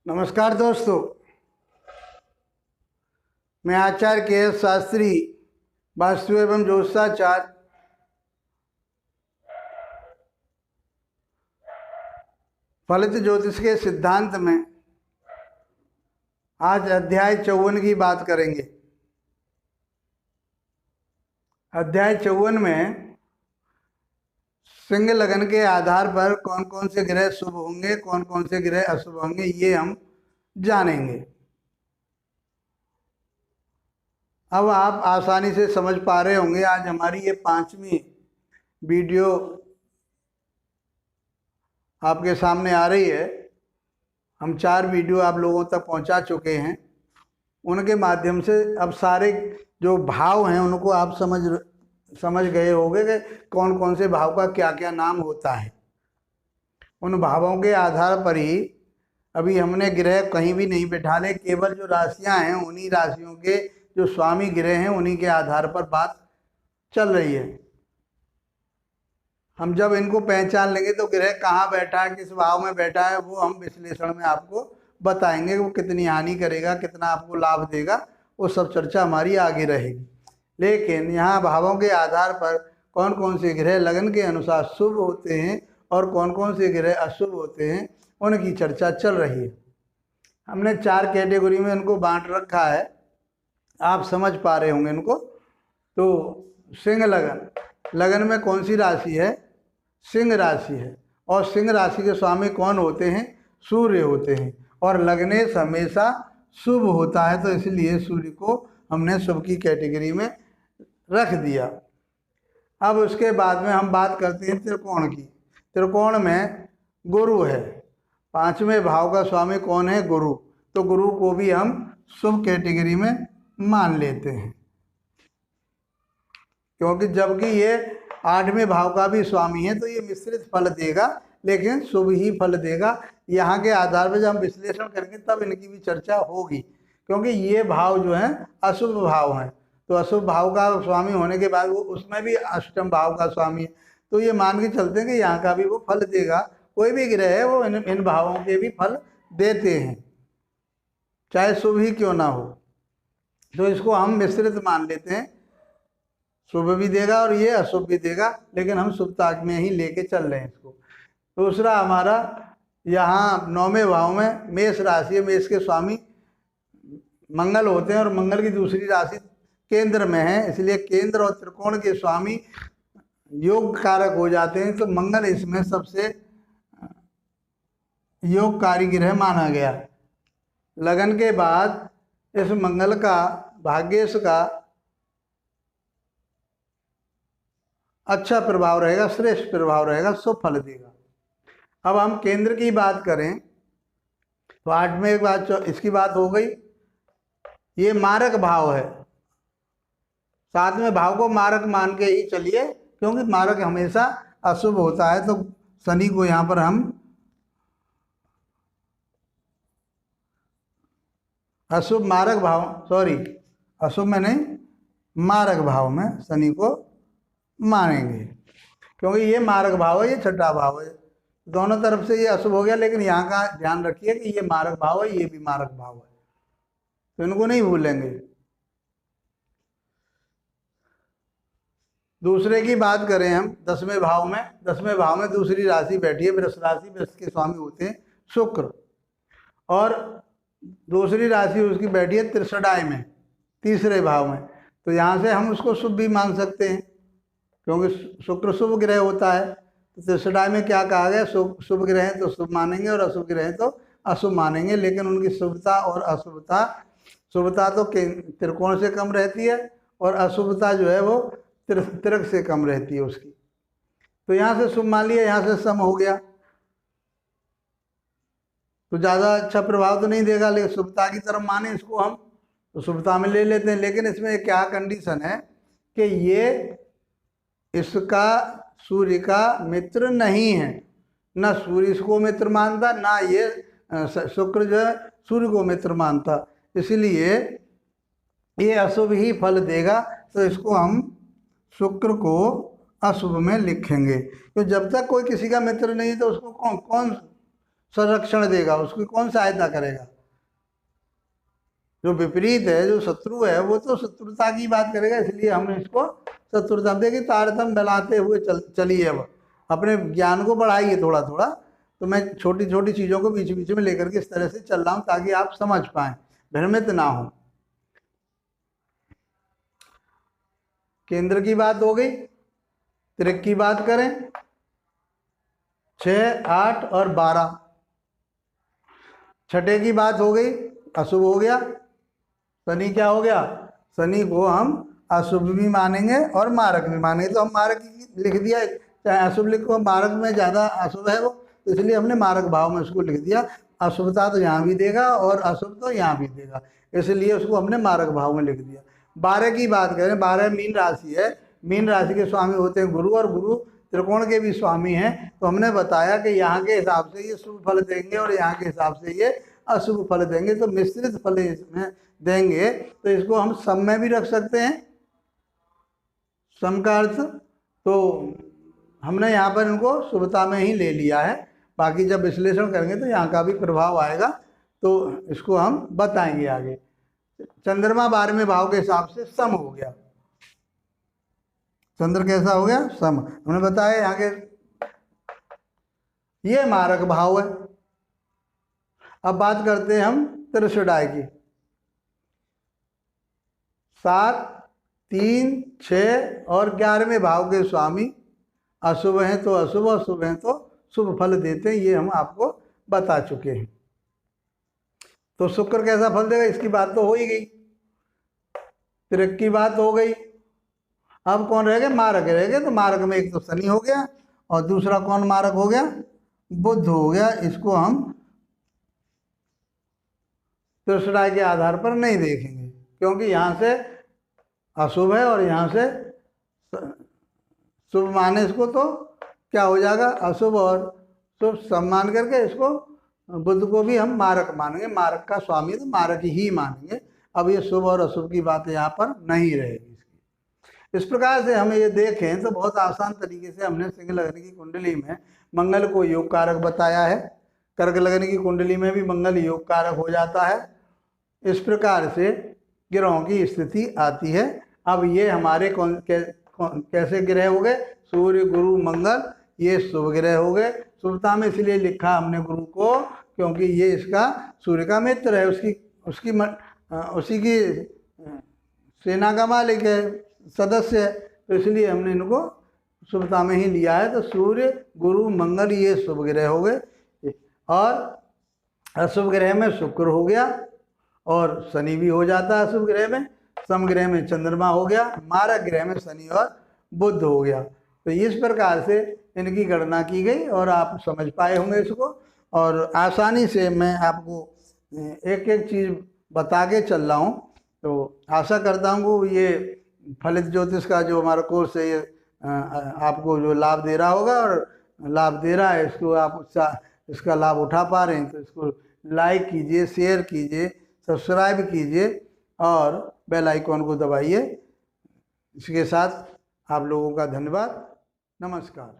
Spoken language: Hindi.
नमस्कार दोस्तों, मैं आचार्य के शास्त्री वास्तु एवं ज्योतिषाचार्य फलित ज्योतिष के सिद्धांत में आज अध्याय 54 की बात करेंगे। अध्याय 54 में सिंह लगन के आधार पर कौन कौन से ग्रह शुभ होंगे, कौन कौन से ग्रह अशुभ होंगे, ये हम जानेंगे। अब आप आसानी से समझ पा रहे होंगे, आज हमारी ये 5वीं वीडियो आपके सामने आ रही है। हम 4 वीडियो आप लोगों तक पहुंचा चुके हैं। उनके माध्यम से अब सारे जो भाव हैं उनको आप समझ गए होंगे कि कौन कौन से भाव का क्या क्या नाम होता है। उन भावों के आधार पर ही अभी हमने ग्रह कहीं भी नहीं बैठा ले, केवल जो राशियां हैं उन्हीं राशियों के जो स्वामी ग्रह हैं उन्हीं के आधार पर बात चल रही है। हम जब इनको पहचान लेंगे तो ग्रह कहाँ बैठा है, किस भाव में बैठा है, वो हम विश्लेषण में आपको बताएंगे। वो कितनी हानि करेगा, कितना आपको लाभ देगा, वो सब चर्चा हमारी आगे रहेगी। लेकिन यहाँ भावों के आधार पर कौन कौन से ग्रह लगन के अनुसार शुभ होते हैं और कौन कौन से ग्रह अशुभ होते हैं, उनकी चर्चा चल रही है। हमने 4 कैटेगरी में इनको बांट रखा है, आप समझ पा रहे होंगे इनको। तो सिंह लगन में कौन सी राशि है? सिंह राशि है। और सिंह राशि के स्वामी कौन होते हैं? सूर्य होते हैं। और लग्नेश हमेशा शुभ होता है, तो इसलिए सूर्य को हमने शुभ की कैटेगरी में रख दिया। अब उसके बाद में हम बात करते हैं त्रिकोण की। त्रिकोण में गुरु है। 5वें भाव का स्वामी कौन है? गुरु। तो गुरु को भी हम शुभ कैटेगरी में मान लेते हैं, क्योंकि जबकि ये 8वें भाव का भी स्वामी है, तो ये मिश्रित फल देगा, लेकिन शुभ ही फल देगा। यहाँ के आधार पर जब हम विश्लेषण करेंगे तब इनकी भी चर्चा होगी, क्योंकि ये भाव जो हैं अशुभ भाव हैं। तो अशुभ भाव का स्वामी होने के बाद वो उसमें भी अष्टम भाव का स्वामी है, तो ये मान के चलते हैं कि यहाँ का भी वो फल देगा। कोई भी ग्रह है वो इन भावों के भी फल देते हैं, चाहे शुभ ही क्यों ना हो। तो इसको हम मिश्रित मान लेते हैं, शुभ भी देगा और ये अशुभ भी देगा, लेकिन हम शुभता में ही लेके चल रहे हैं इसको। दूसरा हमारा यहाँ 9वें भाव में मेष राशि है। मेष के स्वामी मंगल होते हैं और मंगल की दूसरी राशि केंद्र में है, इसलिए केंद्र और त्रिकोण के स्वामी योग कारक हो जाते हैं। तो मंगल इसमें सबसे योगकारी ग्रह माना गया। लगन के बाद इस मंगल का, भाग्येश का अच्छा प्रभाव रहेगा, श्रेष्ठ प्रभाव रहेगा, शुभ फल देगा। अब हम केंद्र की बात करें तो 8वें एक बात इसकी बात हो गई। ये मारक भाव है। 7वें भाव को मारक मान के ही चलिए, क्योंकि मारक हमेशा अशुभ होता है। तो शनि को यहाँ पर हम अशुभ मारक भाव, अशुभ में नहीं, मारक भाव में शनि को मानेंगे, क्योंकि ये मारक भाव है, ये छठा भाव है। दोनों तरफ से ये अशुभ हो गया, लेकिन यहाँ का ध्यान रखिए कि ये मारक भाव है, ये भी मारक भाव है, तो इनको नहीं भूलेंगे। दूसरे की बात करें हम 10वें भाव में। 10वें भाव में दूसरी राशि बैठी है वृष राशि। वृष के स्वामी होते हैं शुक्र, और दूसरी राशि उसकी बैठी है त्रिषडाई में, तीसरे भाव में। तो यहाँ से हम उसको शुभ भी मान सकते हैं, क्योंकि शुक्र शुभ ग्रह होता है। तो त्रिषडाई में क्या कहा गया? शुभ ग्रह हैं तो शुभ मानेंगे और अशुभ ग्रह हैं तो अशुभ मानेंगे। लेकिन उनकी शुभता और अशुभता, शुभता तो त्रिकोण से कम रहती है और अशुभता जो है वो त्रिक से कम रहती है उसकी। तो यहाँ से शुभ मान लिया, यहाँ से सम हो गया, तो ज़्यादा अच्छा प्रभाव तो नहीं देगा, लेकिन शुभता की तरफ माने इसको हम, तो शुभता में ले लेते हैं। लेकिन इसमें क्या कंडीशन है कि ये इसका सूर्य का मित्र नहीं है, ना सूर्य इसको मित्र मानता, ना ये शुक्र जो है सूर्य को मित्र मानता, इसलिए ये अशुभ ही फल देगा। तो इसको हम शुक्र को अशुभ में लिखेंगे। तो जब तक कोई किसी का मित्र नहीं तो उसको कौन संरक्षण देगा, उसकी कौन सहायता करेगा? जो विपरीत है, जो शत्रु है, वो तो शत्रुता की बात करेगा, इसलिए हम इसको शत्रुता। देखिए तारतम्य बनाते हुए चलिए, अब अपने ज्ञान को बढ़ाइए थोड़ा थोड़ा। तो मैं छोटी छोटी चीज़ों को बीच बीच में लेकर के इस तरह से चल रहा हूँ ताकि आप समझ पाएं, भ्रमित ना हो। केंद्र की बात हो गई, त्रिक की बात करें 6, 8 और 12। छठे की बात हो गई, अशुभ हो गया। शनि क्या हो गया? शनि को हम अशुभ भी मानेंगे और मारक भी मानेंगे। तो हम मारक लिख दिया, चाहे अशुभ लिखो, मारक में ज़्यादा अशुभ है वो, तो इसलिए हमने मारक भाव में उसको लिख दिया। अशुभता तो यहाँ भी देगा और अशुभ तो यहाँ भी देगा, इसलिए उसको हमने मारक भाव में लिख दिया। 12 की बात करें, 12 मीन राशि है, मीन राशि के स्वामी होते हैं गुरु, और गुरु त्रिकोण के भी स्वामी हैं। तो हमने बताया कि यहाँ के हिसाब से ये शुभ फल देंगे और यहाँ के हिसाब से ये अशुभ फल देंगे, तो मिश्रित फल इसमें देंगे। तो इसको हम सम में भी रख सकते हैं, सम का अर्थ। तो हमने यहाँ पर इनको शुभता में ही ले लिया है, बाकी जब विश्लेषण करेंगे तो यहाँ का भी प्रभाव आएगा, तो इसको हम बताएंगे आगे। चंद्रमा 12वें भाव के हिसाब से सम हो गया। चंद्र कैसा हो गया? सम। हमने बताया यहाँ के ये मारक भाव है। अब बात करते हैं हम त्रिशुडाय की। 7, 3, 6 और 11वें भाव के स्वामी अशुभ हैं तो अशुभ, और शुभ हैं तो शुभ फल देते हैं, ये हम आपको बता चुके हैं। तो शुक्र कैसा फल देगा, इसकी बात तो हो ही गई। त्रिक की बात हो गई। अब कौन रह गए? मारक रह गए। तो मारक में एक तो शनि हो गया और दूसरा कौन मारक हो गया? बुध हो गया। इसको हम त्रिशुडाय के आधार पर नहीं देखेंगे, क्योंकि यहाँ से अशुभ है और यहाँ से शुभ माने इसको, तो क्या हो जाएगा? अशुभ और शुभ सम्मान करके इसको बुध को भी हम मारक मानेंगे, मारक का स्वामी तो मारक ही मानेंगे। अब ये शुभ और अशुभ की बात यहाँ पर नहीं रहेगी। इस प्रकार से हम ये देखें तो बहुत आसान तरीके से हमने सिंह लग्न की कुंडली में मंगल को योग कारक बताया है। कर्क लग्न की कुंडली में भी मंगल योग कारक हो जाता है। इस प्रकार से ग्रहों की स्थिति आती है। अब ये हमारे कैसे ग्रह हो गए? सूर्य, गुरु, मंगल, ये शुभ ग्रह हो गए। शुभता में इसलिए लिखा हमने गुरु को, क्योंकि ये इसका सूर्य का मित्र है, उसी की सेना का मालिक है, सदस्य है, तो इसलिए हमने इनको शुभता में ही लिया है। तो सूर्य, गुरु, मंगल ये शुभ ग्रह हो गए। और अशुभ ग्रह में शुक्र हो गया और शनि भी हो जाता है अशुभ ग्रह में। सम ग्रह में चंद्रमा हो गया, मारक ग्रह में शनि और बुध हो गया। तो इस प्रकार से इनकी गणना की गई और आप समझ पाए होंगे इसको। और आसानी से मैं आपको एक एक चीज़ बता के चल रहा हूँ। तो आशा करता हूँ ये फलित ज्योतिष का जो हमारा कोर्स है ये आपको जो लाभ दे रहा होगा, और लाभ दे रहा है, इसको आप इसका लाभ उठा पा रहे हैं तो इसको लाइक कीजिए, शेयर कीजिए, सब्सक्राइब कीजिए और बेल आइकॉन को दबाइए। इसके साथ आप लोगों का धन्यवाद। नमस्कार।